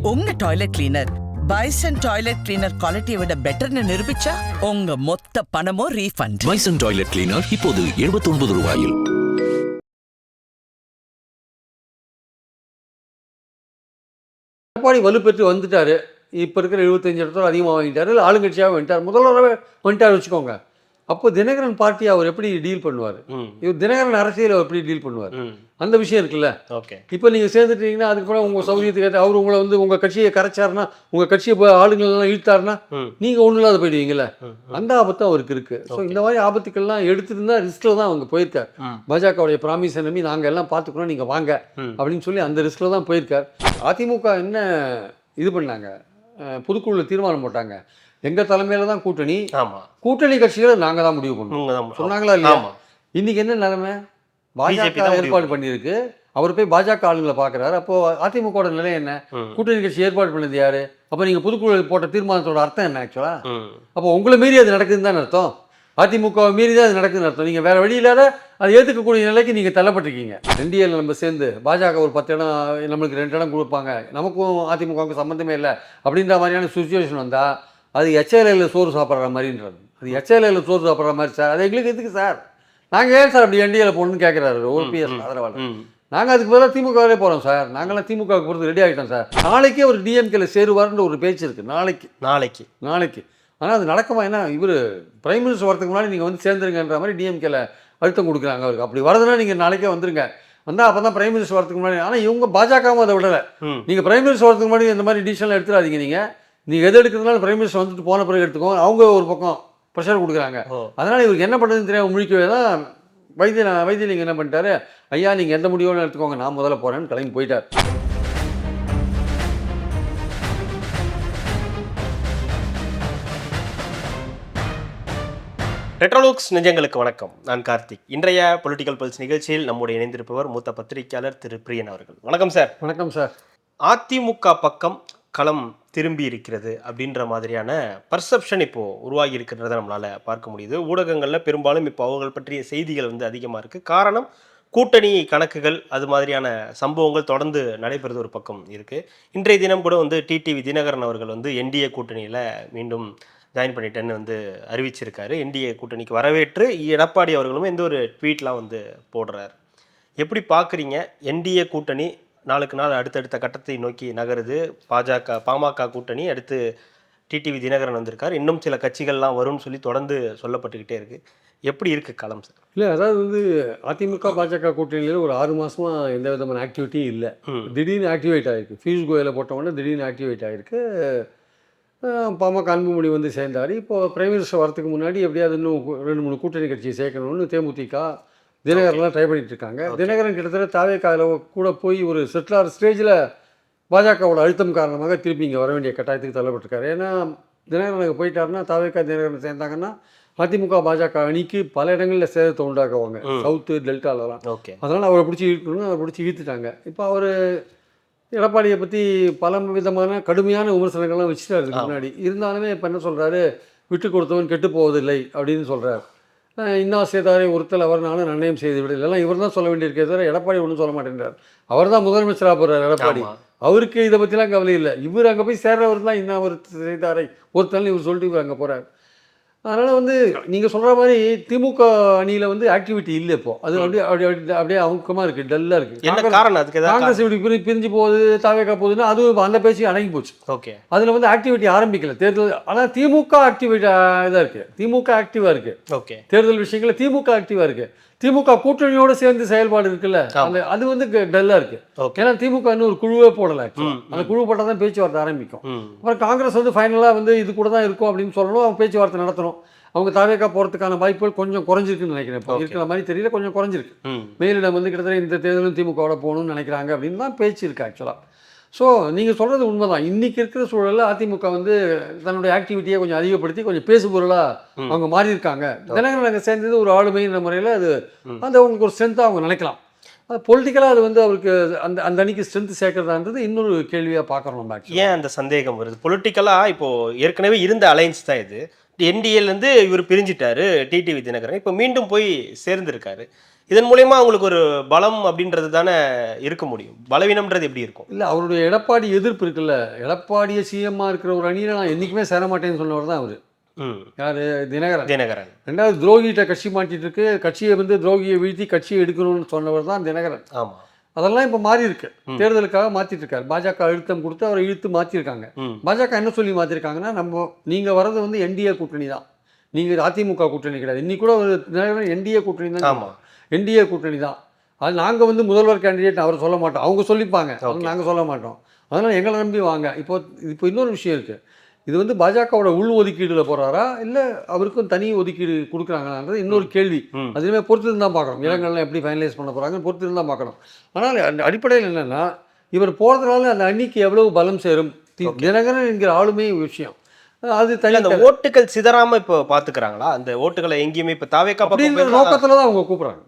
உங்க toilet cleaner bison toilet cleaner குவாலிட்டியை விட பெட்டர்னு நிரூபிச்சா உங்க மொத்த பணமும் ரீஃபண்ட். பைசன் டாய்லெட் கிளீனர் இப்போது 79 ரூபாயில். எடப்பாடி வலுப்பெற்று வந்துட்டாரு. இப்போ இருக்கிற 75 இடத்துல அதிகமாக வாங்கிட்டாரு. இல்லை ஆளுங்கட்சியாக வந்துட்டார். முதல்வராகவே வந்துட்டார் வச்சுக்கோங்க. அப்போ தினகரன் பார்ட்டி அவர் எப்படி டீல் பண்ணுவார்? இவர் தினகரன் அரசியல் அவர் எப்படி டீல் பண்ணுவார்? அந்த விஷயம் இருக்குல்ல. ஓகே. இப்போ நீங்கள் சேர்ந்துட்டீங்கன்னா அதுக்கப்புறம் உங்கள் சௌகரியத்துக்கு ஏற்ற அவர் உங்களை வந்து உங்கள் கட்சியை கரைச்சாருன்னா, உங்கள் கட்சியை போய் ஆளுங்களெல்லாம் இழுத்தாருன்னா நீங்கள் ஒன்றும் இல்லாத போயிடுவீங்களே. அந்த ஆபத்து அவருக்கு இருக்குது. ஸோ இந்த மாதிரி ஆபத்துக்கள்லாம் எடுத்துருந்தா ரிஸ்கில் தான் அவங்க போயிருக்கார். பாஜகவுடைய ப்ராமிஸை நம்பி நாங்கள் எல்லாம் பார்த்துக்கிறோம், நீங்கள் வாங்க அப்படின்னு சொல்லி அந்த ரிஸ்கில் தான் போயிருக்கார். அதிமுக என்ன இது பண்ணாங்க, பொதுக்குழுவில் தீர்மானம் போட்டாங்க, எங்கள் தலைமையில் தான் கூட்டணி, கூட்டணி கட்சிகளை நாங்கள் தான் முடிவு பண்ணுவோம் சொன்னாங்களா இல்லையா? இன்னைக்கு என்ன நிலைமை? பாஜக ஏற்பாடு பண்ணியிருக்கு, அவர் போய் பாஜக ஆளுங்களை பார்க்குறாரு. அப்போது அதிமுகவோட நிலை என்ன? கூட்டணி கட்சி ஏற்பாடு பண்ணது யார்? அப்போ நீங்கள் பொதுக்குழு போட்ட தீர்மானத்தோட அர்த்தம் என்ன ஆக்சுவலாக? அப்போ உங்களை மீறி அது நடக்குதுன்னு தான் அர்த்தம். அதிமுக மீறி தான் அது நடக்குதுன்னு அர்த்தம். நீங்கள் வேறு வழி இல்லாத அதை ஏற்றுக்கக்கூடிய நிலைக்கு நீங்கள் தள்ளப்பட்டிருக்கீங்க. என்டிஏல நம்ம சேர்ந்து பாஜக ஒரு 10 இடம், நம்மளுக்கு 2 இடம் கொடுப்பாங்க, நமக்கும் அதிமுகவுக்கும் சம்மந்தமே இல்லை அப்படின்ற மாதிரியான சுச்சுவேஷன் வந்தால் அது எச்ஏஎல்ல சோறு சாப்பிட்ற மாதிரின்றது. அது எச்ஏஎல்ல சோறு சாப்பிட்ற மாதிரி சார். அது எங்களுக்கு எதுக்கு சார்? நாங்கள் ஏன் சார் அப்படி என்டிஏல போகணுன்னு கேட்குறாரு ஓபிஎஸ் ஆதரவாளர். நாங்கள் அதுக்கு பதிலாக திமுகவே போகிறோம் சார். நாங்களாம் திமுகவுக்கு போகிறது ரெடி ஆகிட்டோம் சார். நாளைக்கே ஒரு டிஎம்கேல சேருவார்ன்ற ஒரு பேச்சு இருக்குது. நாளைக்கு ஆனால் அது நடக்குமா? ஏன்னா இவர் பிரைம் மினிஸ்டர் வரதுக்கு முன்னாடி நீங்கள் வந்து சேர்ந்துருங்கன்ற மாதிரி டிஎம்கேல அழுத்தம் கொடுக்குறாங்க அவருக்கு. அப்படி வரதுன்னா நீங்கள் நாளைக்கே வந்துருங்க, வந்தால் அப்போ தான் பிரைம் மினிஸ்டர் வரதுக்கு முன்னாடி. ஆனால் இவங்க பாஜகவும் அதை விடலை. நீங்கள் பிரைம் மினிஸ்டர் வரதுக்கு முன்னாடி இந்த மாதிரி டிசிஷன்லாம் எடுத்துடாதீங்க. நீங்கள் எது எடுக்கிறதுனால பிரைம் மினிஸ்டர் வந்துட்டு போன பிறகு எடுத்துக்கோங்க. அவங்க ஒரு பக்கம் ப்ரெஷர் கொடுக்குறாங்க. அதனால் இவருக்கு என்ன பண்ணுறதுன்னு தெரியாமல் முழிக்கவே தான் வைத்தியலிங்கம் என்ன பண்ணிட்டாரு, ஐயா நீங்கள் எந்த முடிவோன்னு எடுத்துக்கோங்க, நான் முதல்ல போகிறேன்னு கிளம்பி போயிட்டார். ரெட்ரோலுக்ஸ் நெஞ்சங்களுக்கு வணக்கம். நான் கார்த்திக். இன்றைய பொலிட்டிக்கல் பல்ஸ் நிகழ்ச்சியில் நம்முடைய இணைந்திருப்பவர் மூத்த பத்திரிகையாளர் திரு பிரியன் அவர்கள். வணக்கம் சார். வணக்கம் சார். அதிமுக பக்கம் களம் திரும்பி இருக்கிறது அப்படின்ற மாதிரியான பர்செப்ஷன் இப்போது உருவாகி இருக்கிறத நம்மளால் பார்க்க முடியுது. ஊடகங்களில் பெரும்பாலும் இப்போ அவர்கள் பற்றிய செய்திகள் வந்து அதிகமாக இருக்குது. காரணம், கூட்டணி கணக்குகள், அது மாதிரியான சம்பவங்கள் தொடர்ந்து நடைபெறுது ஒரு பக்கம் இருக்குது. இன்றைய தினம் கூட வந்து டிடிவி தினகரன் அவர்கள் வந்து என்டிஏ கூட்டணியில் மீண்டும் ஜாயின் பண்ணிட்டேன்னு வந்து அறிவிச்சிருக்காரு. என்டிஏ கூட்டணிக்கு வரவேற்று எடப்பாடி அவர்களும் எந்த ஒரு ட்வீட்லாம் வந்து போடுறாரு. எப்படி பார்க்குறீங்க? என்டிஏ கூட்டணி நாளுக்கு நாள் அடுத்தடுத்த கட்டத்தை நோக்கி நகருது. பாமக கூட்டணி அடுத்து டிடிவி தினகரன் வந்திருக்கார். இன்னும் சில கட்சிகள்லாம் வரும்னு சொல்லி தொடர்ந்து சொல்லப்பட்டுக்கிட்டே இருக்குது. எப்படி இருக்குது களம் சார்? இல்லை, அதாவது வந்து அதிமுக பாஜக கூட்டணியில் ஒரு 6 மாதமாக எந்த விதமான ஆக்டிவிட்டியும் இல்லை. திடீர்னு ஆக்டிவேட் ஆகிருக்கு. பியூஷ் கோயலை போட்டவொடனே திடீர்னு ஆக்டிவேட் ஆகிருக்கு. பாமக அன்புமணி வந்து சேர்ந்தார். இப்போது பிரைம் மினிஸ்டர் வரதுக்கு முன்னாடி எப்படியாவது இன்னும் 2-3 கூட்டணி கட்சியை சேர்க்கணும்னு தேமுதிக தினகரன்லாம் ட்ரை பண்ணிட்டு இருக்காங்க. தினகரன் கிட்டத்தட்ட தாவேக்கால கூட போய் ஒரு செட்டிலார் ஸ்டேஜில் பாஜகவோட அழுத்தம் காரணமாக திருப்பி இங்கே வர வேண்டிய கட்டாயத்துக்கு தள்ளப்பட்டிருக்காரு. ஏன்னா தினகரன் அங்கே போயிட்டாருன்னா, தாவேக்கா தினகரன் சேர்ந்தாங்கன்னா அதிமுக பாஜக அணிக்கு பல இடங்களில் சேதத்தை உண்டாக்குவாங்க, சவுத்து டெல்டாலலாம். அதனால் அவரை பிடிச்சி இழுக்கணும்னு அவரை பிடிச்சி இழுத்துட்டாங்க. இப்போ அவர் எடப்பாடியை பற்றி பல விதமான கடுமையான விமர்சனங்கள்லாம் வச்சுட்டாரு இதுக்கு முன்னாடி. இருந்தாலுமே இப்போ என்ன சொல்கிறாரு, விட்டு கொடுத்தவன் கெட்டு போவதில்லை அப்படின்னு சொல்கிறார். இன்னா சேதாரை ஒருத்தல் அவர் நானும் நிர்ணயம் செய்து விட இல்லைலாம் இவர் தான் சொல்ல வேண்டியிருக்கே தவிர எடப்பாடி ஒன்றும் சொல்ல மாட்டேன்றார். அவர் தான் முதலமைச்சராக போகிறார் எடப்பாடி. அவருக்கு இதை பற்றிலாம் கவலை இல்லை. இவர் அங்கே போய் சேர்றவர் தான் இன்னும் ஒரு செய்தாரை ஒருத்தல் இவர் சொல்லிட்டு இவர் அங்கே போகிறார். அதனால் வந்து நீங்கள் சொல்கிற மாதிரி திமுக அணியில் வந்து ஆக்டிவிட்டி இல்லை இப்போ. அது அப்படியே அமுக்கமாக இருக்குது, டல்லாக இருக்குது. காங்கிரஸ் இப்படி பிரிஞ்சு போகுது, தாவேக்கா போகுதுன்னா அதுவும் அந்த பேச்சு அடங்கி போச்சு. ஓகே, அதில் வந்து ஆக்டிவிட்டி ஆரம்பிக்கல தேர்தல். ஆனால் திமுக ஆக்டிவிட்டி இதாக இருக்குது, திமுக ஆக்டிவாக இருக்குது. ஓகே, தேர்தல் விஷயங்களில் திமுக ஆக்டிவாக இருக்குது. திமுக கூட்டணியோடு சேர்ந்து செயல்பாடு இருக்குல்ல, அது வந்து டல்லாக இருக்குது. ஏன்னா திமுக இன்னும் ஒரு குழுவே போடலை. அந்த குழு போட்டால் தான் பேச்சுவார்த்தை ஆரம்பிக்கும். அப்புறம் காங்கிரஸ் வந்து ஃபைனலாக வந்து இது கூட தான் இருக்கும் அப்படின்னு சொல்லணும், அவங்க பேச்சுவார்த்தை நடத்தணும். அவங்க தாவேக்கா போகிறதுக்கான வாய்ப்புகள் கொஞ்சம் குறைஞ்சிருக்குன்னு நினைக்கிறேன். இப்போ இருக்கிற மாதிரி தெரியல, கொஞ்சம் குறைஞ்சிருக்கு. மேலிடம் வந்து கிட்டத்தட்ட இந்த தேர்தலும் திமுகவோட போகணும்னு நினைக்கிறாங்க அப்படின்னு தான் பேச்சு இருக்குது ஆக்சுவலாக. ஸோ நீங்கள் சொல்கிறது உண்மை தான். இன்றைக்கி இருக்கிற சூழலில் அதிமுக வந்து தன்னுடைய ஆக்டிவிட்டியை கொஞ்சம் அதிகப்படுத்தி கொஞ்சம் பேசுபொருளாக அவங்க மாறி இருக்காங்க. தினகரன் நாங்கள் சேர்ந்தது ஒரு ஆளுமைன்ற முறையில் அது அந்த அவங்களுக்கு ஒரு ஸ்ட்ரென்த்தாக அவங்க நினைக்கலாம். அது பொலிட்டிக்கலாக அது வந்து அவருக்கு அந்த அணிக்கு ஸ்ட்ரென்த் சேர்க்கறதான்றது இன்னொரு கேள்வியாக பார்க்குறோம் நம்ம. ஏன் அந்த சந்தேகம் வருது? பொலிட்டிக்கலாக இப்போது ஏற்கனவே இருந்த அலைன்ஸ் தான் இது. என்டிஏலேருந்து இவர் பிரிஞ்சிட்டாரு டிடிவி தினகரன், இப்போ மீண்டும் போய் சேர்ந்துருக்காரு. இதன் மூலயமா அவங்களுக்கு ஒரு பலம் அப்படின்றது தானே இருக்க முடியும். பலவீனம்ன்றது எப்படி இருக்கும்? இல்லை, அவருடைய எடப்பாடி எதிர்ப்பு இருக்குல்ல, எடப்பாடியை சிஎம்மாக இருக்கிற ஒரு அணியில் நான் என்றைக்குமே சேர மாட்டேன்னு சொன்னவர் தான் அவர். யார்? தினகரன். ரெண்டாவது துரோகிகிட்ட கட்சி மாட்டிட்டு இருக்கு, கட்சியை வந்து துரோகியை வீழ்த்தி கட்சியை எடுக்கணும்னு சொன்னவர் தான் தினகரன். ஆமாம், அதெல்லாம் இப்போ மாறி இருக்கு, தேர்தலுக்காக மாற்றிட்டு இருக்காரு. பாஜக அழுத்தம் கொடுத்து அவரை இழுத்து மாற்றிருக்காங்க. பாஜக என்ன சொல்லி மாற்றிருக்காங்கன்னா, நீங்கள் வர்றது வந்து என்டிஏ கூட்டணி தான், நீங்கள் அதிமுக கூட்டணி கிடையாது. இன்னைக்கு கூட ஒரு தினகரன் என்டிஏ கூட்டணி தான். ஆமாம், என்டிஏ கூட்டணி தான். அது நாங்கள் வந்து முதல்வர் கேண்டிடேட் அவர் சொல்ல மாட்டோம், அவங்க சொல்லிப்பாங்க, நாங்கள் சொல்ல மாட்டோம். அதனால் எங்களை நம்பி வாங்க. இப்போ இன்னொரு விஷயம் இருக்குது, இது வந்து பாஜகவோட உள் ஒதுக்கீடுல போகிறாரா இல்லை அவருக்கும் தனி ஒதுக்கீடு கொடுக்குறாங்களான்றது இன்னொரு கேள்வி. அதுலேயுமே பொறுத்து தான் பார்க்கணும், இடங்கள்லாம் எப்படி ஃபைனலைஸ் பண்ண போகிறாங்கன்னு பொறுத்து தான் பார்க்கணும். ஆனால் அந்த அடிப்படையில் என்னென்னா, இவர் போகிறதுனால அந்த அணிக்கு எவ்வளவு பலம் சேரும், தினகரன் என்கிற ஆளுமே விஷயம். அது தனி. அந்த ஓட்டுகள் சிதறாம இப்போ பாத்துக்கிறாங்களா? அந்த ஓட்டுகளை எங்கேயுமே இப்போ தாவேக்கா நோக்கத்தில் தான் அவங்க கூப்பிட்றாங்க.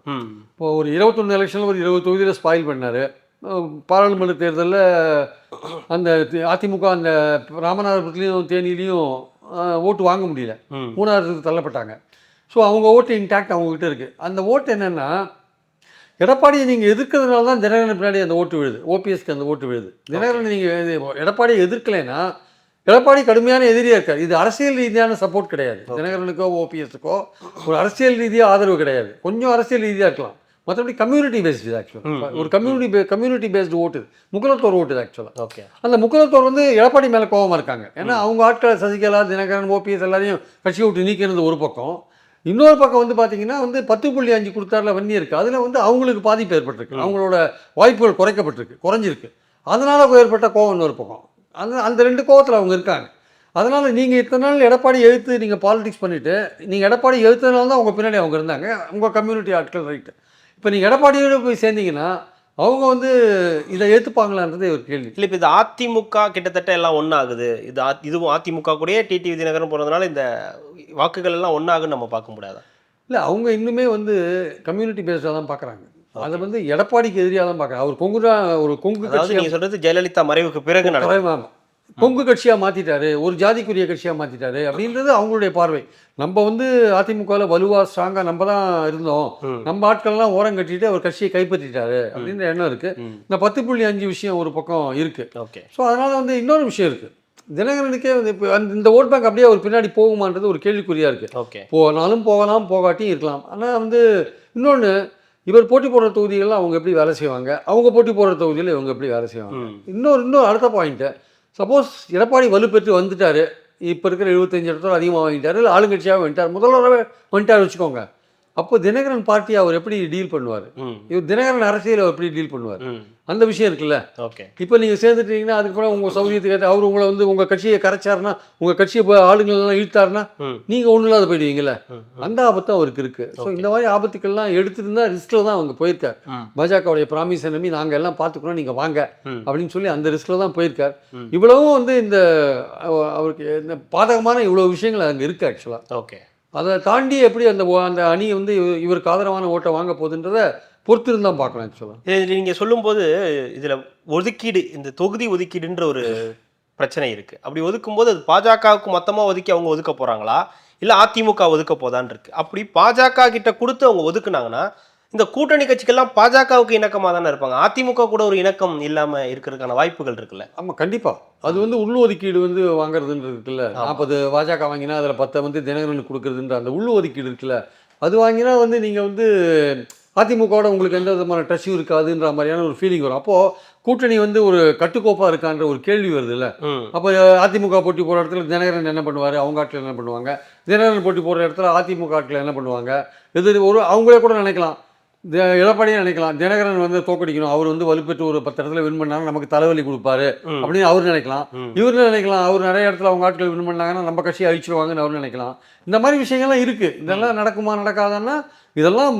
இப்போ ஒரு 21 எலெக்ஷனில் ஒரு 20 தொகுதியில் ஸ்பாயில் பண்ணார். பாராளுமன்ற தேர்தலில் அந்த அதிமுக அந்த ராமநாதபுரத்துலேயும் தேனிலையும் ஓட்டு வாங்க முடியல, 3வது தள்ளப்பட்டாங்க. ஸோ அவங்க ஓட்டு இன்டாக்ட் அவங்ககிட்ட இருக்குது. அந்த ஓட்டு என்னென்னா, எடப்பாடியை நீங்கள் எதிர்க்கிறதுனால தான் தினகரன் பின்னாடி அந்த ஓட்டு விழுது, ஓபிஎஸ்க்கு அந்த ஓட்டு விழுது. தினகரன் நீங்கள் எடப்பாடியை எதிர்க்கலைன்னா எடப்பாடி கடுமையான எதிரியாக இருக்கார். இது அரசியல் ரீதியான சப்போர்ட் கிடையாது, தினகரனுக்கோ ஓபிஎஸ்க்கோ ஒரு அரசியல் ரீதியாக ஆதரவு கிடையாது. கொஞ்சம் அரசியல் ரீதியாக இருக்கலாம், மற்றபடி கம்யூனிட்டி பேஸ்டு. ஆக்சுவலாக ஒரு கம்யூனிட்டி பேஸ்டு ஓட்டு, முக்குலத்தோர் ஓட்டு ஆக்சுவலாக. ஓகே, அந்த முக்குலத்தோர் வந்து எடப்பாடி மேலே கோபமாக இருக்காங்க. ஏன்னா அவங்க ஆட்களை சசிகலா, தினகரன், ஓபிஎஸ் எல்லாரையும் கட்சியை விட்டு நீக்கிறது ஒரு பக்கம். இன்னொரு பக்கம் வந்து பார்த்தீங்கன்னா வந்து 10.5 கொடுத்தாரில் வன்னி இருக்குது, அதில் வந்து அவங்களுக்கு பாதிப்பு ஏற்பட்டிருக்கு, அவங்களோட வாய்ப்புகள் குறைஞ்சிருக்கு. அதனால் ஏற்பட்ட கோபம் இன்னொரு பக்கம். அந்த 2 கோவத்தில் அவங்க இருக்காங்க. அதனால் நீங்கள் இத்தனை நாள் எடப்பாடி எழுத்து நீங்கள் பாலிடிக்ஸ் பண்ணிவிட்டு, நீங்கள் எடப்பாடி எழுத்துனால தான் அவங்க பின்னாடி அவங்க இருந்தாங்க, உங்கள் கம்யூனிட்டி ஆட்கள். ரைட்டு. இப்போ நீங்கள் எடப்பாடியோடு போய் சேர்ந்தீங்கன்னா அவங்க வந்து இதை ஏற்றுப்பாங்களான்றது ஒரு கேள்வி. இல்லை, இப்போ இது அதிமுக கிட்டத்தட்ட எல்லாம் ஒன்றாகுது, இதுவும் அதிமுக கூடயே டிடிவி தினகரன் போகிறதுனால இந்த வாக்குகள் எல்லாம் ஒன்றாகுன்னு நம்ம பார்க்க முடியாதா? இல்லை, அவங்க இன்னுமே வந்து கம்யூனிட்டி பேஸ்டாக தான் பார்க்குறாங்க. அதை வந்து எடப்பாடிக்கு எதிரியாக தான் பார்க்குறாங்க. அவர் கொங்கு கட்சி, நீங்கள் சொல்கிறது ஜெயலலிதா மறைவுக்கு பிறகு நடக்கும், கொங்கு கட்சியாக மாற்றிட்டாரு, ஒரு ஜாதிக்குரிய கட்சியாக மாற்றிட்டாரு அப்படின்றது அவங்களுடைய பார்வை. நம்ம வந்து அதிமுகவில் வலுவாக ஸ்ட்ராங்காக நம்ம தான் இருந்தோம், நம்ம ஆட்கள்லாம் ஓரம் கட்டிட்டு அவர் கட்சியை கைப்பற்றிட்டாரு அப்படின்ற எண்ணம் இருக்குது. இந்த 10.5 விஷயம் ஒரு பக்கம் இருக்குது. ஓகே. ஸோ அதனால் வந்து இன்னொரு விஷயம் இருக்குது, தினகரனுக்கே வந்து இப்போ இந்த ஓட் பேங்க் அப்படியே அவர் பின்னாடி போகுமான்றது ஒரு கேள்விக்குறியாக இருக்குது. ஓகே, போனாலும் போகலாம், போகாட்டியும் இருக்கலாம். ஆனால் வந்து இன்னொன்று, இவர் போட்டி போடுற தொகுதிகளில் அவங்க எப்படி வேலை செய்வாங்க, அவங்க போட்டி போடுற தொகுதியில் இவங்க எப்படி வேலை செய்வாங்க. இன்னொரு அடுத்த பாயிண்ட்டு, சப்போஸ் எடப்பாடி வலுப்பெற்று வந்துட்டார், இப்போ இருக்கிற 75 இடத்துல அதிகமாக வாங்கிட்டார், இல்லை ஆளுங்கட்சியாக வந்துட்டார், முதல்வராகவே வந்துட்டார் வச்சுக்கோங்க, அப்போ தினகரன் பார்ட்டி அவர் எப்படி டீல் பண்ணுவார், இவர் தினகரன் அரசியல் அவர் எப்படி டீல் பண்ணுவார், அந்த விஷயம் இருக்குல்ல. ஓகே. இப்போ நீங்கள் சேர்ந்துட்டீங்கன்னா அதுக்கப்புறம் உங்கள் சௌகரியத்துக்கு அவர் உங்களை வந்து உங்கள் கட்சியை கரைச்சாருன்னா, உங்கள் கட்சியை ஆளுங்களெல்லாம் இழுத்தாருன்னா நீங்கள் ஒன்றும் இல்லாத போயிடுவீங்களே, அந்த ஆபத்தும் அவருக்கு இருக்குது. ஸோ இந்த மாதிரி ஆபத்துக்கள்லாம் எடுத்துருந்தா ரிஸ்கில் தான் அவங்க போயிருக்கார். பாஜகவுடைய ப்ராமிஸை நம்பி நாங்கள் எல்லாம் பார்த்துக்கிறோம், நீங்கள் வாங்க அப்படின்னு சொல்லி அந்த ரிஸ்கில் தான் போயிருக்கார். இவ்வளவும் வந்து இந்த அவருக்கு இந்த பாதகமான இவ்வளோ விஷயங்கள் அங்கே இருக்குது ஆக்சுவலாக. ஓகே. அதை தாண்டி எப்படி அந்த அணி வந்து இவருக்கு ஆதரவான ஓட்டை வாங்க போகுதுன்றதை பொறுத்து இருந்தால் பார்க்கலாம் ஆக்சுவலாக. நீங்கள் சொல்லும்போது இதில் ஒதுக்கீடு, இந்த தொகுதி ஒதுக்கீடுன்ற ஒரு பிரச்சனை இருக்குது. அப்படி ஒதுக்கும்போது அது பாஜகவுக்கு மொத்தமாக ஒதுக்கி அவங்க ஒதுக்க போகிறாங்களா, இல்லை அதிமுக ஒதுக்க போதான்னு இருக்குது. அப்படி பாஜக கிட்ட கொடுத்து அவங்க ஒதுக்குனாங்கன்னா இந்த கூட்டணி கட்சிகள்லாம் பாஜகவுக்கு இணக்கமாக தானே இருப்பாங்க, அதிமுக கூட ஒரு இணக்கம் இல்லாமல் இருக்கிறதுக்கான வாய்ப்புகள் இருக்குல்ல? ஆமாம், கண்டிப்பாக. அது வந்து உள் ஒதுக்கீடு வந்து வாங்குறதுன்றது இருக்குல்ல, 40 பாஜக வாங்கினா அதில் 10 வந்து தினகரனுக்கு கொடுக்குறதுன்ற அந்த உள் ஒதுக்கீடு இருக்குல்ல, அது வாங்கினா வந்து நீங்கள் வந்து அதிமுகவோட உங்களுக்கு எந்த விதமான டச்சும் இருக்காதுன்ற மாதிரியான ஒரு ஃபீலிங் வரும். அப்போது கூட்டணி வந்து ஒரு கட்டுக்கோப்பாக இருக்கான்ற ஒரு கேள்வி வருது இல்லை. அப்போ அதிமுக போட்டி போகிற இடத்துல தினகரன் என்ன பண்ணுவார், அவங்க ஆட்கள் என்ன பண்ணுவாங்க, தினகரன் போட்டி போகிற இடத்துல அதிமுக ஆட்கள் என்ன பண்ணுவாங்க, அவங்களே கூட நினைக்கலாம், எடப்பாடியே நினைக்கலாம், தினகரன் வந்து தோக்கடிக்கணும், அவர் வந்து வலுப்பெற்று ஒரு 10 இடத்துல வின் பண்ணாங்கன்னா நமக்கு தலைவலி கொடுப்பாரு அப்படின்னு அவர் நினைக்கலாம். இவர் நினைக்கலாம், அவர் நிறைய இடத்துல அவங்க ஆட்கள் வின் பண்ணாங்கன்னா நம்ம கட்சியை அழிச்சிடுவாங்கன்னு அவர் நினைக்கலாம். இந்த மாதிரி விஷயங்கள்லாம் இருக்குது. இதெல்லாம் நடக்குமா நடக்காதான்னா இதெல்லாம்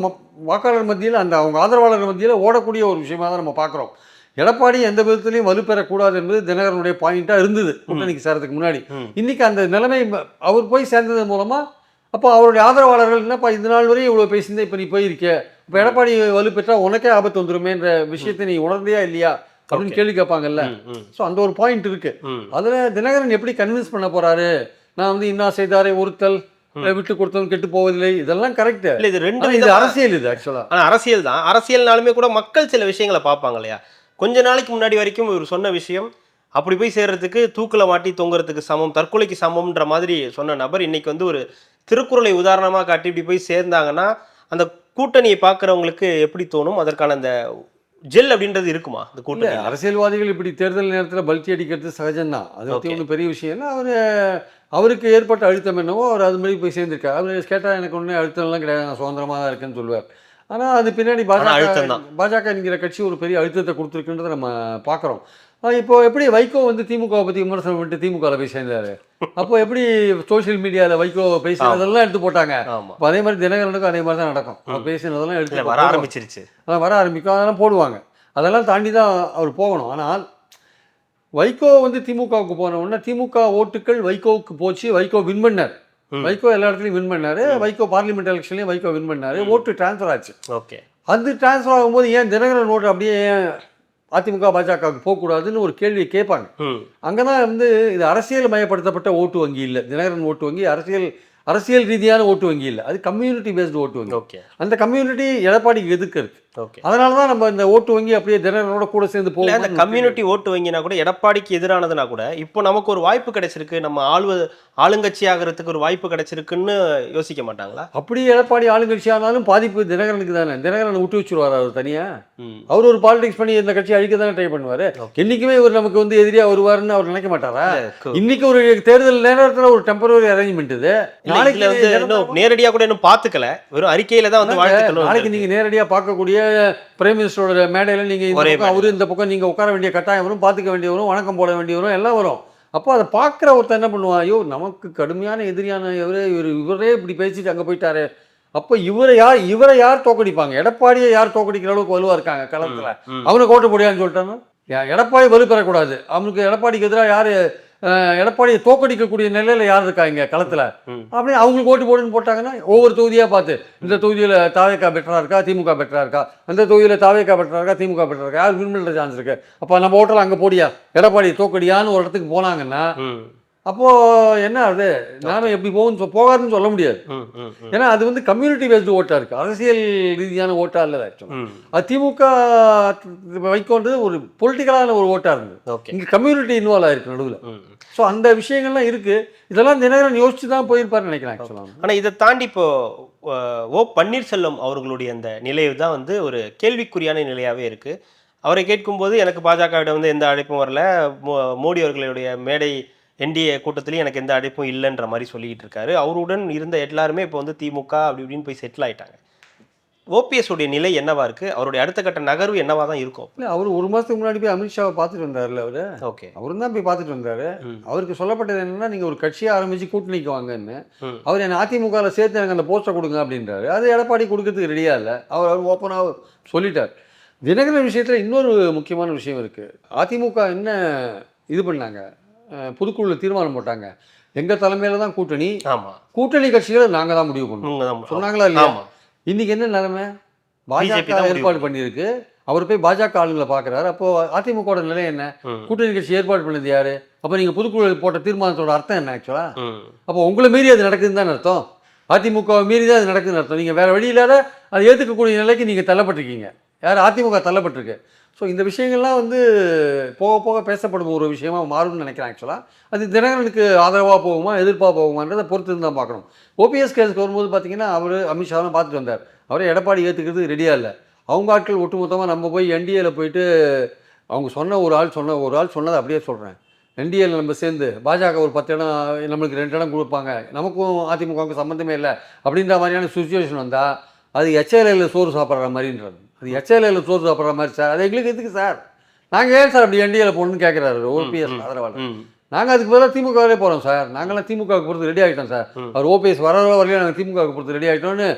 வாக்காளர் மத்தியில் அவங்க ஆதரவாளர் மத்தியில் ஓடக்கூடிய ஒரு விஷயமாக தான் நம்ம பார்க்குறோம். எடப்பாடி எந்த விதத்துலையும் வலுப்பெறக்கூடாது என்பது தினகரனுடைய பாயிண்ட்டாக இருந்தது கூட்டணிக்கு சேர்றதுக்கு முன்னாடி. இன்றைக்கி அந்த நிலைமை அவர் போய் சேர்ந்தது மூலமாக அப்போ அவருடைய ஆதரவாளர்கள் என்னப்பா இந்த நாள் வரையும் இவ்வளோ பேசியிருந்தேன், இப்போ நீ போயிருக்கே, இப்போ எடப்பாடி வலுப்பெற்றா உனக்கே ஆபத்து வந்துருமேன்ற விஷயத்தை நீ உணர்ந்தியா இல்லையா அப்படின்னு கேள்வி கேட்பாங்கல்ல. ஸோ அந்த ஒரு பாயிண்ட் இருக்குது. அதில் தினகரன் எப்படி கன்வின்ஸ் பண்ண போகிறாரு, நான் வந்து இன்னா செய்தாரே ஒருத்தல் விட்டு கொடுத்தவன் கெட்டு போவதில்லை, இதெல்லாம் கரெக்ட். இல்ல இது ரெண்டு இது அரசியல், இது ஆக்சுவலா. ஆனா அரசியல் தான். அரசியல்னாலுமே கூட மக்கள் சில விஷயங்களை பார்ப்பாங்க இல்லையா? கொஞ்ச நாளைக்கு முன்னாடி வரைக்கும் இவர் சொன்ன விஷயம் அப்படி போய் சேர்றதுக்கு தூக்கில மாட்டி தொங்குறதுக்கு சமம், தற்கொலைக்கு சமம்ன்ற மாதிரி சொன்ன நபர் இன்னைக்கு வந்து ஒரு திருக்குறளை உதாரணமா காட்டி இப்படி போய் சேர்ந்தாங்கன்னா அந்த கூட்டணியை பார்க்குறவங்களுக்கு எப்படி தோணும்? அதற்கான அந்த ஜெல் அப்படின்றது இருக்குமா அந்த கூட்டணி? அரசியல்வாதிகள் இப்படி தேர்தல் நேரத்தில் பல்ட்டி அடிக்கிறது சகஜம்தான். அது பற்றி ஒன்றும் பெரிய விஷயம் இல்லை. அவருக்கு ஏற்பட்ட அழுத்தம் என்னவோ அவர் அது மாதிரி போய் சேர்ந்திருக்காரு. அவர் கேட்டால் எனக்கு ஒன்றும் அழுத்தம்லாம் கிடையாது, நான் சுதந்திரமாக தான் இருக்கேன்னு சொல்லுவார். ஆனால் அது பின்னாடி பாஜக என்கிற கட்சி ஒரு பெரிய அழுத்தத்தை கொடுத்துருக்குன்றதை நம்ம பார்க்குறோம். இப்போ எப்படி வைகோ வந்து திமுகவை பற்றி விமர்சனம் பண்ணிட்டு திமுகவில் போய் சேர்ந்தாரு, அப்போ எப்படி சோஷியல் மீடியாவில் வைகோ பேசினதெல்லாம் எடுத்து போட்டாங்க. இப்போ அதே மாதிரி தினகரனுக்கும் அதே மாதிரி தான் நடக்கும். அவர் பேசினதெல்லாம் எடுத்து வர ஆரம்பிச்சிருச்சு, அதான் வர ஆரம்பிக்கும், அதெல்லாம் போடுவாங்க. அதெல்லாம் தாண்டி தான் அவர் போகணும். ஆனால் வைகோ வந்து திமுகவுக்கு போன உடனே திமுக ஓட்டுக்கள் வைகோவுக்கு போச்சு. வைகோ வின் பண்ணார். வைகோ எல்லா இடத்துலையும் வின் பண்ணாரு. வைகோ பார்லிமெண்ட் எலெக்ஷன்லையும் வைகோ வின் பண்ணாரு. ஓட்டு டிரான்ஸ்ஃபர் ஆச்சு. ஓகே, அது டிரான்ஸ்ஃபர் ஆகும்போது ஏன் தினகரன் ஓட்டு அப்படியே அதிமுக பாஜகவுக்கு போகக்கூடாதுன்னு ஒரு கேள்வியை கேட்பாங்க. அங்கே தான் வந்து இது அரசியல் மயப்படுத்தப்பட்ட ஓட்டு வங்கி இல்லை. தினகரன் ஓட்டு வங்கி அரசியல் ரீதியான ஓட்டு வங்கி இல்லை, அது கம்யூனிட்டி பேஸ்டு ஓட்டு வங்கி. ஓகே, அந்த கம்யூனிட்டி எடப்பாடிக்கு எதுக்கு இருக்கு. ஓகே, அதனால தான் நம்ம இந்த ஓட்டு வங்கி அப்படியே தினகரனோட கூட சேர்ந்து போகும். அந்த கம்யூனிட்டி ஓட்டு வங்கினா கூட எடப்பாடிக்கு எதிரானதுனா கூட இப்போ நமக்கு ஒரு வாய்ப்பு கிடைச்சிருக்கு, நம்ம ஆளுங்கட்சி ஆகிறதுக்கு ஒரு வாய்ப்பு கிடைச்சிருக்குன்னு யோசிக்க மாட்டாங்களா? அப்படி எடப்பாடி ஆளுங்கட்சி ஆனாலும் பாதிப்பு தினகரனுக்கு தானே. தினகரனை விட்டு வச்சுருவார் அவர் தனியா. அவர் ஒரு பாலிடிக்ஸ் பண்ணி இந்த கட்சி அழிக்க தானே ட்ரை பண்ணுவார். என்னைக்குமே இவர் நமக்கு வந்து எதிரியா வருவாருன்னு அவர் நினைக்க மாட்டாரா? இன்னைக்கு ஒரு தேர்தல் நேரத்தில் ஒரு டெம்பரரி அரேஞ்ச்மெண்ட் இது. நாளைக்கு வந்து நேரடியா கூட இன்னும் பாத்துக்கல, வெறும் அறிக்கையில தான் வந்து வாழ்த்துக்கணும். நாளைக்கு நீங்க நேரடியா பார்க்கக்கூடிய பிரைம் மினிஸ்டரோட மேடையில நீங்க இந்த பக்கம் அவரு இந்த பக்கம் நீங்க உட்கார வேண்டிய கட்டாயம் வரும், பாத்துக்க வேண்டிய வரும், வணக்கம் போட வேண்டிய வரும், எல்லாம் வரும். அப்போ அதை பார்க்குற ஒருத்தர் என்ன பண்ணுவான், ஐயோ நமக்கு கடுமையான எதிரியான இவரே இப்படி பேசிட்டு அங்கே போயிட்டாரு, அப்போ இவரை யார் தோக்கடிப்பாங்க? எடப்பாடியை யார் தோக்கடிக்கிற அளவுக்கு வலுவா இருக்காங்க களத்துல, அவனை கோட்டை போடியான்னு சொல்லிட்டாங்க. எடப்பாடி வலு பெறக்கூடாது, அவனுக்கு எடப்பாடிக்கு எதிராக யாரு எடப்பாடியை தோக்கடிக்கக்கூடிய நிலையில யார் இருக்காங்க களத்துல, அப்படியே அவங்களுக்கு ஓட்டு போடுன்னு போட்டாங்கன்னா ஒவ்வொரு தொகுதியா பார்த்து இந்த தொகுதியில தாவேகா பெட்டரா இருக்கா, திமுக பெட்டரா இருக்கா, அந்த தொகுதியில தாவேகா பெட்டரா இருக்கா, திமுக பெட்டரா இருக்கா, யார் வின் பண்ற சான்ஸ் இருக்கு, அப்ப நம்ம ஓட்டலாம் அங்க போடியா எடப்பாடி தோக்கடியான்னு ஒரு இடத்துக்கு போனாங்கன்னா அப்போ என்ன அது நாம எப்படி போகாதுன்னு சொல்ல முடியாது. ஏன்னா அது வந்து கம்யூனிட்டி பேஸ்டு ஓட்டா இருக்கு, அரசியல் ரீதியான ஓட்டா இல்லை. அது திமுக வைக்கோன்றது ஒரு பொலிட்டிக்கலான ஒரு ஓட்டா இருந்தது. இங்க கம்யூனிட்டி இன்வால்வ் ஆயிருக்கு நடுவில். ஸோ அந்த விஷயங்கள்லாம் இருக்கு. இதெல்லாம் தினகரன் யோசிச்சு தான் போயிருப்பாருன்னு நினைக்கிறேன் ஆக்சுவலாக. ஆனால் இதை தாண்டி இப்போ ஓ பன்னீர்செல்வம் அவர்களுடைய அந்த நிலை தான் வந்து ஒரு கேள்விக்குறியான நிலையாகவே இருக்கு. அவரை கேட்கும்போது எனக்கு பாஜகவிடம் வந்து எந்த அழைப்பும் வரல, மோடி அவர்களுடைய மேடை என்டிஏ கூட்டத்திலையும் எனக்கு எந்த அழைப்பும் இல்லைன்ற மாதிரி சொல்லிக்கிட்டு இருக்காரு. அவருடன் இருந்த எல்லாருமே இப்போ வந்து திமுக அப்படி இப்படின்னு போய் செட்டில் ஆயிட்டாங்க. ஓபிஎஸ் உடைய நிலை என்னவா இருக்கு, அவருடைய அடுத்த கட்ட நகர்வு என்னவா தான் இருக்கும்? இல்லை, அவர் ஒரு மாதத்துக்கு முன்னாடி போய் அமித்ஷாவை பார்த்துட்டு வந்தார்ல. அவர் ஓகே, அவரும் தான் போய் பார்த்துட்டு வந்தார். அவருக்கு சொல்லப்பட்டது என்னன்னா, நீங்கள் ஒரு கட்சியை ஆரம்பித்து கூட்டணிக்கு வாங்கன்னு. அவர் என்ன அதிமுகவில் சேர்த்து எனக்கு அந்த போஸ்டரை கொடுங்க அப்படின்றாரு. அது எடப்பாடி கொடுக்கறதுக்கு ரெடியாக இல்லை. அவர் ஓப்பனாக சொல்லிட்டார். தினகரன் விஷயத்தில் இன்னொரு முக்கியமான விஷயம் இருக்குது. அதிமுக என்ன இது பண்ணாங்க, பொதுக்குழுவில் தீர்மானம் போட்டாங்க, எங்கள் தலைமையில் தான் கூட்டணி, கூட்டணி கட்சிகளை நாங்கள் தான் முடிவு பண்ணுவோம் சொன்னாங்களா இல்லையா? இன்னைக்கு என்ன நிலைமை, பாஜக ஏற்பாடு பண்ணியிருக்கு, அவர் போய் பாஜக ஆளுங்களை பார்க்குறாரு. அப்போ அதிமுக நிலை என்ன, கூட்டணி கட்சி ஏற்பாடு பண்ணது யாரு? அப்போ நீங்கள் பொதுக்குழு போட்ட தீர்மானத்தோட அர்த்தம் என்ன ஆக்சுவலா? அப்போ உங்களை மீறி அது நடக்குதுன்னு தான் அர்த்தம். அதிமுக மீறி தான் அது நடக்குதுன்னு அர்த்தம். நீங்கள் வேற வழி இல்லாத அதை ஏற்றுக்கக்கூடிய நிலைக்கு நீங்கள் தள்ளப்பட்டிருக்கீங்க. யார்? அதிமுக தள்ளப்பட்டிருக்கு. ஸோ இந்த விஷயங்கள்லாம் வந்து போக போக பேசப்படும் ஒரு விஷயமா மாறும்னு நினைக்கிறேன் ஆக்சுவலாக. அது தினகரனுக்கு ஆதரவாக போகுமா எதிர்ப்பாக போகுமான்றதை பொறுத்து தான் பார்க்கணும். ஓபிஎஸ் கேஸுக்கு வரும்போது பார்த்தீங்கன்னா அவர் அமித்ஷாலாம் பார்த்துட்டு வந்தார். அவரே எடப்பாடி ஏற்றுக்கிறது ரெடியாக இல்லை. அவங்க ஆட்கள் ஒட்டுமொத்தமாக நம்ம போய் என்டிஏல போயிட்டு அவங்க சொன்ன ஒரு ஆள் சொன்னதை அப்படியே சொல்கிறேன். என்டிஏல நம்ம சேர்ந்து பாஜக ஒரு 10 இடம் நம்மளுக்கு 2 இடம் கொடுப்பாங்க, நமக்கும் அதிமுகவுக்கும் சம்மந்தமே இல்லை அப்படின்ற மாதிரியான சுச்சுவேஷன் வந்தால் அது எச்ஏஎல்ல சோறு சாப்பிட்ற மாதிரின்றது. அது எச்ஏஎல்ல சோறு சாப்பிட்ற மாதிரி சார். அது எங்களுக்கு எதுக்கு சார், நாங்கள் ஏன் சார் அப்படி என்டிஏல போகணுன்னு கேட்குறாரு ஓபிஎஸ் ஆதரவாளர். நாங்கள் அதுக்கு பதிலாக திமுகவே போகிறோம் சார், நாங்களாம் திமுகவுக்கு பொறுத்து ரெடி ஆகிட்டோம் சார், அவர் ஓபிஎஸ் வரலையும் நாங்கள் திமுகவுக்கு பொறுத்து ரெடி ஆகிட்டோன்னு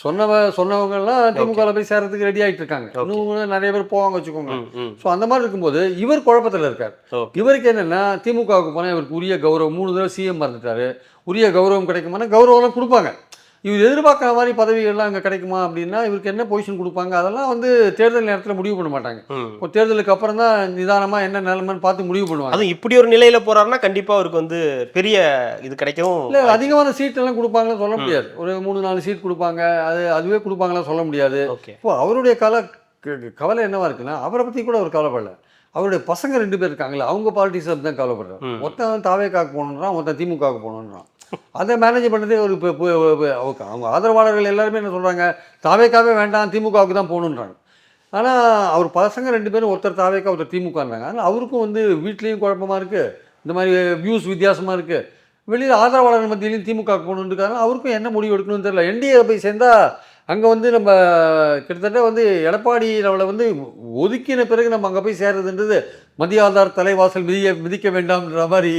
சொன்னவங்கெல்லாம் திமுகவில் போய் சேர்றதுக்கு ரெடி ஆகிட்டு இருக்காங்க. இன்னும் நிறைய பேர் போவாங்க வச்சுக்கோங்க. ஸோ அந்த மாதிரி இருக்கும்போது இவர் குழப்பத்தில் இருக்கார். இவருக்கு என்னென்னா திமுகவுக்கு போனால் இவருக்கு உரிய கௌரவம், 3 தடவை சிஎம் மறந்துட்டாரு, உரிய கௌரவம் கிடைக்குமானா கௌரவம்லாம் கொடுப்பாங்க. இவர் எதிர்பார்க்குற மாதிரி பதவிகள்லாம் அங்கே கிடைக்குமா அப்படின்னா இவருக்கு என்ன பொசிஷன் கொடுப்பாங்க அதெல்லாம் வந்து தேர்தல் நேரத்தில் முடிவு பண்ண மாட்டாங்க. இப்போ தேர்தலுக்கு அப்புறம் தான் நிதானமாக என்ன நிலைமைன்னு பார்த்து முடிவு பண்ணுவாங்க. அதுவும் இப்படி ஒரு நிலையில போறாருன்னா கண்டிப்பா அவருக்கு வந்து பெரிய இது கிடைக்கவும் இல்லை அதிகமான சீட் எல்லாம் கொடுப்பாங்கன்னு சொல்ல முடியாது. ஒரு 3-4 சீட் கொடுப்பாங்க, அதுவே கொடுப்பாங்களாம் சொல்ல முடியாது. ஓகே. இப்போ அவருடைய கவலை என்னவா இருக்குன்னா அவரை பற்றி கூட அவர் கவலைப்படல. அவருடைய பசங்க 2 பேர் இருக்காங்களே அவங்க பாலிட்டிக்ஸ் அப்படி தான் கவலைப்படுறாரு. ஒருத்தன் தாவேக்காக்கு போகணுன்றான், ஒருத்தன் திமுகவுக்கு போகணுன்றான். அதை மேனேஜ் பண்ணுறதே ஒரு அவங்க ஆதரவாளர்கள் எல்லாருமே என்ன சொல்கிறாங்க, தாவேக்காவே வேண்டாம் திமுகவுக்கு தான் போகணுன்றாங்க. ஆனால் அவர் பசங்க 2 பேரும் ஒருத்தர் தாவேக்கா ஒருத்தர் திமுகன்றாங்க. அதனால் அவருக்கும் வந்து வீட்லேயும் குழப்பமாக இருக்குது, இந்த மாதிரி வியூஸ் வித்தியாசமாக இருக்குது, வெளியில் ஆதரவாளர்கள் மத்தியிலையும் திமுகவுக்கு போகணுன்னு இருக்காங்க. அவருக்கும் என்ன முடிவு எடுக்கணும்னு தெரியல. என்டிஏ போய் சேர்ந்தால் அங்கே வந்து நம்ம கிட்டத்தட்ட வந்து எடப்பாடி நம்மளை வந்து ஒதுக்கின பிறகு நம்ம அங்கே போய் சேர்றதுன்றது மத்திய ஆதார் தலைவாசல் மிதிக்க வேண்டாம்ன்ற மாதிரி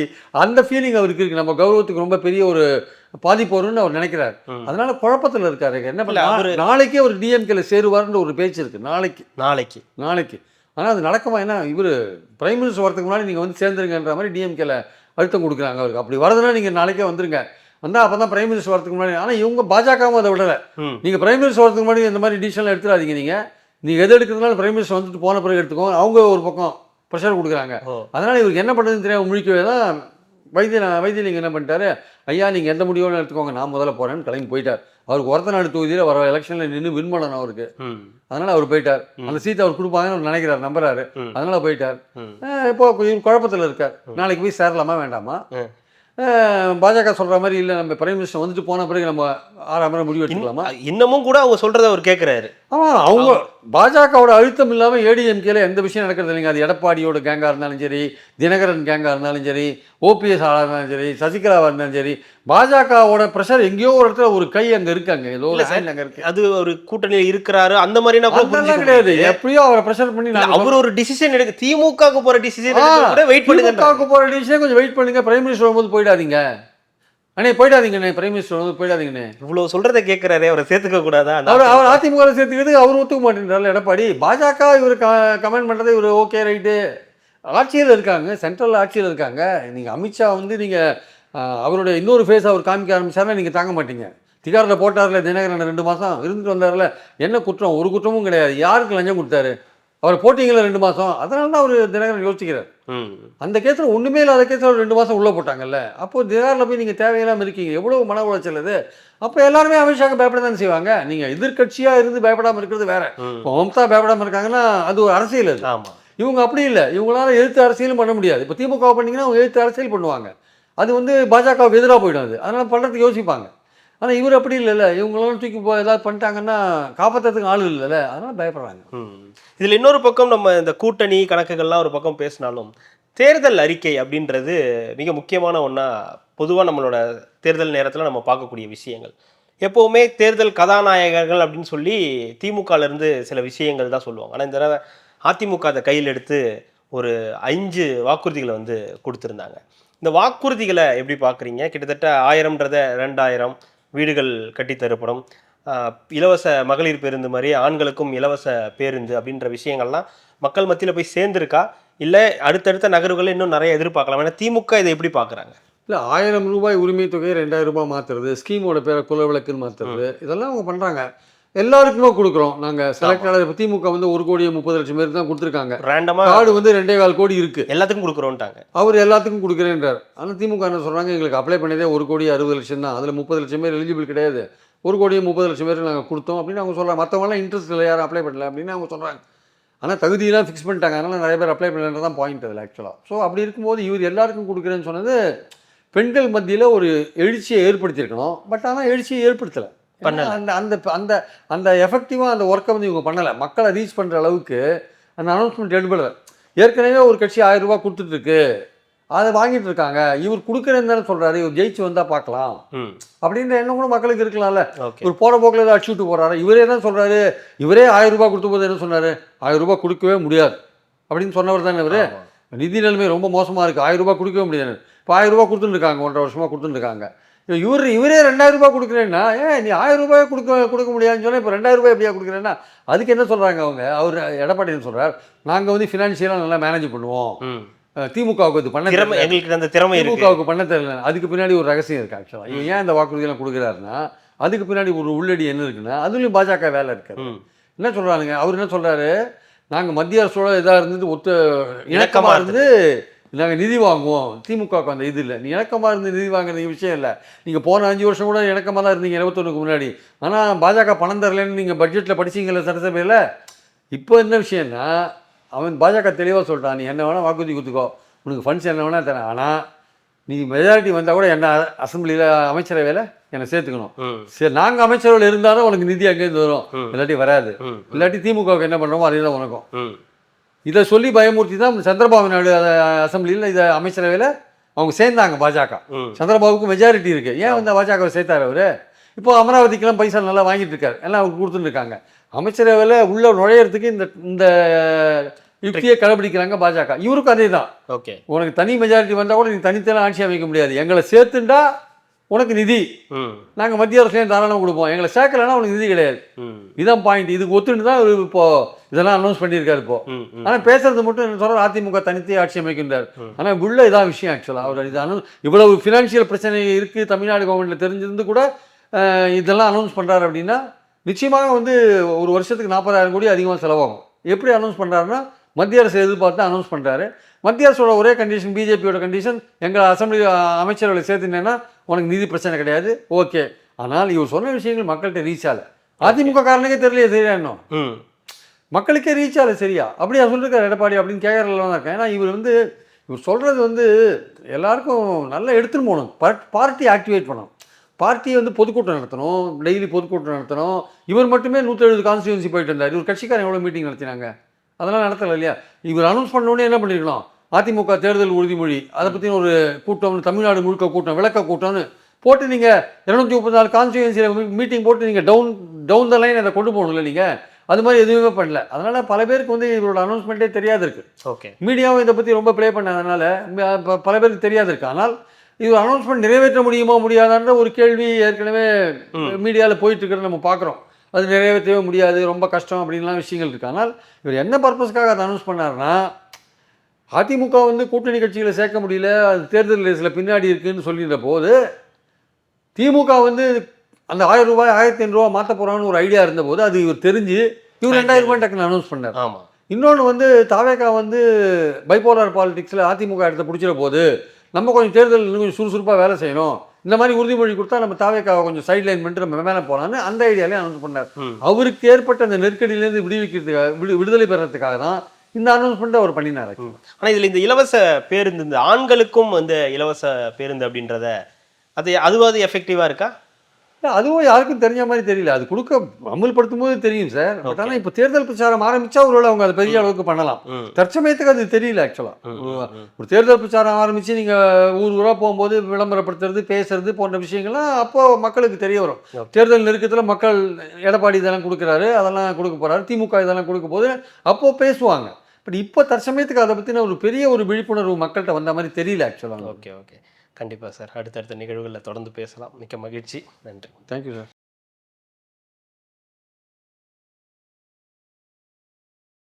அந்த ஃபீலிங் அவருக்கு இருக்குது. நம்ம கௌரவத்துக்கு ரொம்ப பெரிய ஒரு பாதிப்பு வரும்னு அவர் நினைக்கிறார். அதனால குழப்பத்தில் இருக்காரு. என்ன பண்ண நாளைக்கே ஒரு டிஎம்கேல சேருவார்ன்ற ஒரு பேச்சு இருக்குது. நாளைக்கு ஆனால் அது நடக்குமா? ஏன்னா இவர் பிரைம் மினிஸ்டர் வரதுக்கு முன்னாடி நீங்கள் வந்து சேர்ந்துருங்கன்ற மாதிரி டிஎம்கேல அழுத்தம் கொடுக்குறாங்க அவருக்கு. அப்படி வரதுன்னா நீங்கள் நாளைக்கே வந்துருங்க, வந்தால் அப்போ தான் பிரைம் மினிஸ்டர் வரதுக்கு முன்னாடி. ஆனால் இவங்க பாஜகவும் அதை விடலை. நீங்கள் பிரைம் மினிஸ்டர் வரதுக்கு முன்னாடி இந்த மாதிரி டிசிஷன்லாம் எடுத்துடாதீங்க, நீங்கள் எது எடுக்கிறதுனால பிரைம் மினிஸ்டர் வந்துட்டு போன பிறகு எடுத்துக்கோங்க. அவங்க ஒரு பக்கம் ப்ரெஷர் கொடுக்குறாங்க. அதனால் இவருக்கு என்ன பண்ணுறதுன்னு தெரியாமல் முழிக்கவே தான் வைத்தியலிங்கம் என்ன பண்ணிட்டாரு, ஐயா நீங்கள் எந்த முடிவோன்னு எடுத்துக்கோங்க, நான் முதல்ல போகிறேன்னு கிளம்பி போயிட்டார். அவருக்கு ஒருத்தநாடு தொகுதியில் வர எலெக்ஷனில் நின்று வின் பண்ணணும் அவருக்கு. அதனால் அவர் போயிட்டார். அந்த சீட்டை அவர் கொடுப்பாங்கன்னு அவர் நினைக்கிறார், நம்புறாரு. அதனால் போயிட்டார். இப்போ குழப்பத்தில் இருக்கார். நாளைக்கு போய் சேரலாமா வேண்டாமா? பாஜக சொல்ற மாதிரி இல்லை, நம்ம பிரைம் மினிஸ்டர் வந்துட்டு போன பிறகு நம்ம 6 முறை முடிவு எடுத்துக்கலாமா? இன்னமும் கூட அவங்க சொல்றதை அவர் கேட்கிறாரு. ஆமாம், அவங்க பாஜகவோட அழுத்தம் இல்லாமல் ஏடிஎம்கேல எந்த விஷயம் நடக்கிறது இல்லைங்க. அது எடப்பாடியோட கேங்காக இருந்தாலும் சரி, தினகரன் கேங்காக இருந்தாலும் சரி, ஓபிஎஸ் ஆளாக இருந்தாலும் சரி, சசிகலாவாக இருந்தாலும் சரி, பாஜகவோட ப்ரெஷர் எங்கேயோ ஒரு இடத்துல ஒரு கை அங்கே இருக்காங்க, ஏதோ அங்கே இருக்கு. அது ஒரு கூட்டணியில் இருக்கிறாரு அந்த மாதிரினா கிடையாது. எப்படியோ அவரை ப்ரெஷர் பண்ணி அவர் ஒரு டிசிஷன் எடுக்க, திமுகவுக்கு போற டிசிஷன் வெயிட் பண்ணுங்க, திமுகவுக்கு போற டிசிஷன் கொஞ்சம் வெயிட் பண்ணுங்க, பிரைம் மினிஸ்டர் வரும்போது போயிடாதீங்க அண்ணே, போயிடாதீங்கண்ணே, பிரைம் மினிஸ்டர் வந்து போயிடாதீங்கண்ணே. இவ்வளவு சொல்றதை கேட்கிறாரே, அவரை சேர்த்துக்க கூடாதா? அவர் அதிமுக சேர்த்துக்கிறது அவர் ஒத்துக்க மாட்டேங்கிறாரு எடப்பாடி. பாஜக இவர் கமெண்ட் பண்ணுறது இவர் ஓகே ரைட்டு. ஆட்சியில் இருக்காங்க, சென்ட்ரல் ஆட்சியில் இருக்காங்க. நீங்கள் அமித்ஷா வந்து நீங்கள் அவருடைய இன்னொரு ஃபேஸ் அவர் காமிக்க ஆரம்பிச்சாருன்னா நீங்கள் தாங்க மாட்டீங்க. திகாரில் போட்டார்ல தினகரன் 2 மாதம் இருந்துட்டு வந்தார்ல, என்ன குற்றம்? ஒரு குற்றமும் கிடையாது. யாருக்கு லஞ்சம் கொடுத்தாரு? அவர் போட்டிங்கள 2 மாதம். அதனால தான் அவர் தினகரன் யோசிக்கிறார். அந்த கேஸில் ஒன்றுமே இல்லாத கேஸில் ஒரு 2 மாதம் உள்ளே போட்டாங்கல்ல. அப்போது திகாரில் போய் நீங்கள் தேவையில்லாமல் இருக்கீங்க, எவ்வளோ மன உளைச்சல் அது. அப்போ எல்லாருமே அமித்ஷாக்கு பயப்பட தான் செய்வாங்க. நீங்கள் எதிர்கட்சியாக இருந்து பயப்படாமல் இருக்கிறது வேற. இப்போ மம்தா பயப்படாமல் இருக்காங்கன்னா அது ஒரு அரசியல். அது ஆமாம். இவங்க அப்படி இல்லை, இவங்களால எழுத்து அரசியலும் பண்ண முடியாது. இப்போ திமுக பண்ணிங்கன்னா அவங்க எழுத்து அரசியல் பண்ணுவாங்க, அது வந்து பாஜகவுக்கு எதிராக போயிடும். அது அதனால் பண்ணுறதுக்கு யோசிப்பாங்க. ஆனால் இவர் அப்படி இல்லைல்ல, இவங்களாம் தூக்கி ஏதாவது பண்ணிட்டாங்கன்னா காப்பாற்றுறதுக்கு ஆள் இல்லைல்ல, அதனால் பயப்படுறாங்க. இதில் இன்னொரு பக்கம் நம்ம இந்த கூட்டணி கணக்குகள்லாம் ஒரு பக்கம் பேசினாலும், தேர்தல் அறிக்கை அப்படின்றது மிக முக்கியமான ஒன்றா பொதுவாக நம்மளோட தேர்தல் நேரத்தில் நம்ம பார்க்கக்கூடிய விஷயங்கள். எப்போவுமே தேர்தல் கதாநாயகர்கள் அப்படின்னு சொல்லி திமுகலேருந்து சில விஷயங்கள் தான் சொல்லுவாங்க. ஆனால் இந்த தடவை அதிமுக அதை கையில் எடுத்து ஒரு 5 வாக்குறுதிகளை வந்து கொடுத்துருந்தாங்க. இந்த வாக்குறுதிகளை எப்படி பார்க்குறீங்க? கிட்டத்தட்ட 1000ன்றதை 2000 வீடுகள் கட்டித்தரப்படும், இலவச மகளிர் பேருந்து மாதிரி ஆண்களுக்கும் இலவச பேருந்து அப்படின்ற விஷயங்கள்லாம் மக்கள் மத்தியில் போய் சேர்ந்துருக்கா, இல்லை அடுத்தடுத்த நகர்வுகளை இன்னும் நிறைய எதிர்பார்க்கலாம்? ஏன்னா திமுக இதை எப்படி பார்க்குறாங்க? இல்லை, 1000 ரூபாய் உரிமை தொகையை 2000 ரூபாய் மாற்றுறது, ஸ்கீமோட பேரை குலவிளக்குன்னு மாற்றுறது, இதெல்லாம் அவங்க பண்ணுறாங்க. எல்லாருக்குமே கொடுக்குறோம் நாங்கள் செலக்ட் ஆனது. இப்போ திமுக வந்து 1,30,00,000 பேருக்கு தான் கொடுத்துருக்காங்க. ரேண்டமாக கார்டு வந்து 2,4 கோடி இருக்குது, எல்லாத்துக்கும் கொடுக்குறோன்ட்டாங்க. அவர் எல்லாத்துக்கும் கொடுக்குறேன்றார். ஆனால் திமுக என்ன சொல்கிறாங்க, எங்களுக்கு அப்ளை பண்ணதே 1,60,00,000 தான், அதில் 30,00,000 பேர் எலிஜிபிள் கிடையாது, 1,30,00,000 பேருக்கு நாங்கள் கொடுத்தோம் அப்படின்னு அவங்க சொல்கிறாங்க. மற்றவங்களாம் இன்ட்ரெஸ்ட் இல்லை, யாரும் அப்ளை பண்ணல அப்படின்னு அவங்க சொல்கிறாங்க. ஆனால் தகுதியெல்லாம் ஃபிக்ஸ் பண்ணிட்டாங்க, அதனால் நிறைய பேர் அப்ளை பண்ணலன்றது தான் பாயிண்ட் அதில் ஆக்சுவலாக. ஸோ அப்படி இருக்கும்போது இவர் எல்லாருக்கும் கொடுக்குறேன்னு சொன்னது பெண்கள் மத்தியில் ஒரு எழுச்சியை ஏற்படுத்தியிருக்கணும். பட் ஆனால் எழுச்சியை ஏற்படுத்தலை, அந்த அந்த அந்த அந்த எஃபெக்டிவாக அந்த ஒர்க்கை வந்து இவங்க பண்ணலை. மக்களை ரீச் பண்ணுற அளவுக்கு அந்த அனௌன்ஸ்மெண்ட் எடுபடலை. ஏற்கனவே ஒரு கட்சி 1000 ரூபா கொடுத்துட்ருக்கு, அதை வாங்கிட்டு இருக்காங்க. இவர் கொடுக்குறேன்னு தானே சொல்கிறாரு, இவர் ஜெயிச்சு வந்தால் பார்க்கலாம் அப்படின்ற எண்ணம் கூட மக்களுக்கு இருக்கலாம்ல. இவர் போகிற போக்கில் ஏதாவது அடிச்சுட்டு போகிறாரு. இவரே தான் சொல்கிறாரு, இவரே 1000 ரூபா கொடுத்த போது என்ன சொன்னார், 1000 ரூபா கொடுக்கவே முடியாது அப்படின்னு சொன்னவர் தானே இவர். நிதி நிலைமை ரொம்ப மோசமாக இருக்குது, 1000 ரூபா கொடுக்கவே முடியாது. இப்போ 1000 ரூபா கொடுத்துட்டு இருக்காங்க, 1.5 வருஷமாக கொடுத்துட்டு இருக்காங்க. இவரே 2000 ரூபாய் கொடுக்குறேன்னா, நீ 1000 ரூபாய் கொடுக்க முடியாதுன்னு சொன்னால் இப்போ 2000 ரூபாய் எப்படியா கொடுக்குறேன்னா, அதுக்கு என்ன சொல்கிறாங்க அவங்க, அவர் எடப்பாடி என்ன சொல்கிறார், நாங்கள் வந்து ஃபினான்ஷியலாக நல்லா மேனேஜ் பண்ணுவோம், திமுகவுக்கு இது பண்ண எங்களுக்கு அந்த திறமை திமுகவுக்கு பண்ண தெரியல. அதுக்கு பின்னாடி ஒரு ரகசியம் இருக்குது ஆக்சுவலாக. இவன் ஏன் இந்த வாக்குறுதியெல்லாம் கொடுக்குறாருன்னா, அதுக்கு பின்னாடி ஒரு உள்ளடி என்ன இருக்குன்னா அதுலேயும் பாஜக வேலை இருக்காது. ம். என்ன சொல்கிறானுங்க, அவர் என்ன சொல்கிறாரு, நாங்கள் மத்திய அரசோட இதாக இருந்தது இணக்கமாக இருந்து நாங்கள் நிதி வாங்குவோம். திமுகவுக்கு அந்த இது இல்லை. நீ இணக்கமாக இருந்து நிதி வாங்குறது விஷயம் இல்லை. நீங்கள் போன 5 வருஷம் கூட இணக்கமாக தான் இருந்தீங்க 21க்கு முன்னாடி. ஆனால் பாஜக பணம் தரலன்னு நீங்கள் பட்ஜெட்டில் படிச்சிங்கல்ல சட்டசபையில். இப்போ என்ன விஷயம்னா அவன் பாஜக தெளிவாக சொல்லிட்டான், நீ என்ன வேணால் வாக்குறுதி கொடுத்துக்கோ, உனக்கு ஃபண்ட்ஸ் என்ன வேணால் தரேன், ஆனால் நீ மெஜாரிட்டி வந்தால் கூட என்ன அசம்பிளியில் அமைச்சரவையில் என்னை சேர்த்துக்கணும். சரி, நாங்கள் அமைச்சரவையில் இருந்தால் தான் உனக்கு நிதி அங்கேருந்து வரும், இல்லாட்டி வராது. இல்லாட்டி திமுகவுக்கு என்ன பண்ணுறோமோ அதே தான் உனக்கும். இதை சொல்லி பயமுறுத்தி தான் சந்திரபாபு நாயுடு அசம்பிளியில் இதை அமைச்சரவையில் அவங்க சேர்ந்தாங்க. பாஜக சந்திரபாபுக்கு மெஜாரிட்டி இருக்குது, ஏன் வந்து பாஜகவை சேர்த்தார் அவர்? இப்போ அமராவதிக்கெல்லாம் பைசா நல்லா வாங்கிட்டு இருக்காரு, எல்லாம் அவருக்கு கொடுத்துட்டு இருக்காங்க. அமைச்சரவையில் உள்ள நுழையிறதுக்கு இந்த யுக்தியை கடைபிடிக்கிறாங்க பாஜக. இவருக்கும் அதே தான். ஓகே, உனக்கு தனி மெஜாரிட்டி வந்தால் கூட நீ தனித்தெல்லாம் ஆட்சி அமைக்க முடியாது, எங்களை சேர்த்துண்டா உனக்கு நிதி நாங்கள் மத்திய அரசுலேயும் தாராளமாக கொடுப்போம், எங்களை சேர்க்கலைன்னா உனக்கு நிதி கிடையாது. இதுதான் பாயிண்ட். இதுக்கு ஒத்துன்னு தான் இப்போ இதெல்லாம் அனௌன்ஸ் பண்ணியிருக்காரு. இப்போ ஆனால் பேசுறது மட்டும் என்ன சொல்கிறார், அதிமுக தனித்தே ஆட்சி அமைக்கின்றார். ஆனால் உள்ள இதான் விஷயம். ஆக்சுவலாக அவர் இது இவ்வளவு ஃபினான்ஷியல் பிரச்சனை இருக்குது தமிழ்நாடு கவர்மெண்ட்டில் தெரிஞ்சிருந்து கூட இதெல்லாம் அனௌன்ஸ் பண்ணுறாரு அப்படின்னா நிச்சயமாக வந்து ஒரு வருஷத்துக்கு 40,000 கோடி அதிகமாக செலவாகும். எப்படி அனௌன்ஸ் பண்ணுறாருன்னா மத்திய அரசு எதிர்பார்த்து அனௌன்ஸ் பண்ணுறாரு. மத்திய அரசோட ஒரே கண்டிஷன், பிஜேபியோட கண்டிஷன், எங்களை அசம்பிளி அமைச்சர்களை சேர்த்துனேன்னா உனக்கு நிதி பிரச்சனை கிடையாது, ஓகே. ஆனால் இவர் சொன்ன விஷயங்கள் மக்கள்கிட்ட ரீச் ஆகலை. அதிமுக காரனுக்கே தெரியலையே சரியா, இன்னும் மக்களுக்கே ரீச் ஆகலை சரியா. அப்படியா சொல்லியிருக்காரு எடப்பாடி அப்படின்னு கேட்கறதுல தான் இருக்கேன். ஏன்னா இவர் சொல்கிறது வந்து எல்லாருக்கும் நல்லா எடுத்துன்னு போகணும். பார்ட்டி ஆக்டிவேட் பண்ணணும், பார்ட்டியை வந்து பொதுக்கூட்டம் நடத்தணும், டெய்லி பொதுக்கூட்டம் நடத்தணும். இவர் மட்டுமே 170 கான்ஸ்டியூன்சி போயிட்டு இருந்தார். இவர் கட்சிக்காரன் எவ்வளோ மீட்டிங் நடத்தினாங்க, அதெல்லாம் நடத்தலை இல்லையா? இவர் அனௌன்ஸ் பண்ணோடனே என்ன பண்ணிருக்கலாம், அதிமுக தேர்தல் உறுதிமொழி அதை பற்றி ஒரு கூட்டம், தமிழ்நாடு முழுக்க கூட்டம், விளக்க கூட்டம்னு போட்டு நீங்கள் 234 கான்ஸ்டியூன்சியில் மீட்டிங் போட்டு நீங்கள் டவுன் த லைன் அதை கொண்டு போகணும்ல. நீங்கள் அது மாதிரி எதுவுமே பண்ணல. அதனால் பல பேருக்கு வந்து இவரோட அனௌன்ஸ்மெண்ட்டே தெரியாது இருக்குது. ஓகே, மீடியாவும் இதை பற்றி ரொம்ப ப்ளே பண்ணதுனால பல பேருக்கு தெரியாது இருக்குது. ஆனால் இது அனௌன்ஸ்மெண்ட் நிறைவேற்ற முடியுமா முடியாதான்ற ஒரு கேள்வி ஏற்கனவே மீடியாவில் போயிட்டு இருக்கிறத நம்ம பார்க்குறோம். அது நிறைவேற்றவே முடியாது, ரொம்ப கஷ்டம் அப்படின்லாம் விஷயங்கள் இருக்குது. ஆனால் இவர் என்ன பர்பஸ்க்காக அதை அனௌன்ஸ் பண்ணார்னா, அதிமுக வந்து கூட்டணி கட்சிகளை சேர்க்க முடியல, அது தேர்தல் ரேஸில் பின்னாடி இருக்குதுன்னு சொல்லிடுற போது திமுக வந்து அந்த 1000 ரூபாய் 1500 மாற்ற போகிறான்னு ஒரு ஐடியா இருந்தபோது அது இவர் தெரிஞ்சு இவர் 2000 ரூபாய் டக்குன்னு அனௌன்ஸ் பண்ணார். ஆமாம். இன்னொன்று வந்து தாவேகா வந்து பைபோலார் பாலிடிக்ஸில் அதிமுக இடத்த பிடிச்சிட போது நம்ம கொஞ்சம் தேர்தல் இன்னும் கொஞ்சம் சுறுசுறுப்பாக வேலை செய்யணும், இந்த மாதிரி உறுதிமொழி கொடுத்தா நம்ம தாவேக்காவை கொஞ்சம் சைட்லைன் பண்ணிட்டு நம்ம மேலே போகலான்னு அந்த ஐடியாலே அனௌன்ஸ் பண்ணார். அவருக்கு ஏற்பட்ட அந்த நெருக்கடியிலேருந்து விடுவிக்கிறதுக்காக, விடுதலை பெறத்துக்காக தான் இந்த அனௌன்ஸ்மெண்ட்டை அவர் பண்ணினார். ஆனால் இதில் இந்த இலவச பேருந்து, இந்த ஆண்களுக்கும் வந்து இலவச பேருந்து அப்படின்றத அதுவாது எஃபெக்டிவாக இருக்கா? அதுவும் யாருக்கும் தெரிஞ்ச மாதிரி தெரியல. அது கொடுக்க அமல்படுத்தும் போது தெரியும் சார். பட் ஆனால் இப்போ தேர்தல் பிரச்சாரம் ஆரம்பித்தா ஒருவேளை அவங்க அதை பெரிய அளவுக்கு பண்ணலாம். தற்சமயத்துக்கு அது தெரியல. ஆக்சுவலாக ஒரு தேர்தல் பிரச்சாரம் ஆரம்பித்து நீங்கள் ஊராக போகும்போது விளம்பரப்படுத்துறது, பேசுறது போன்ற விஷயங்கள்லாம் அப்போது மக்களுக்கு தெரிய வரும். தேர்தல் நெருக்கத்தில் மக்கள் எடப்பாடி இதெல்லாம் கொடுக்குறாரு, அதெல்லாம் கொடுக்க போகிறாரு, திமுக இதெல்லாம் கொடுக்க போது அப்போது பேசுவாங்க. பட் இப்போ தற்சமயத்துக்கு அதை பற்றின ஒரு பெரிய ஒரு விழிப்புணர்வு மக்கள்கிட்ட வந்த மாதிரி தெரியல ஆக்சுவலாக. ஓகே, கண்டிப்பாக சார். அடுத்தடுத்த நிகழ்வுகளில் தொடர்ந்து பேசலாம். மிக்க மகிழ்ச்சி. நன்றி. Thank you sir.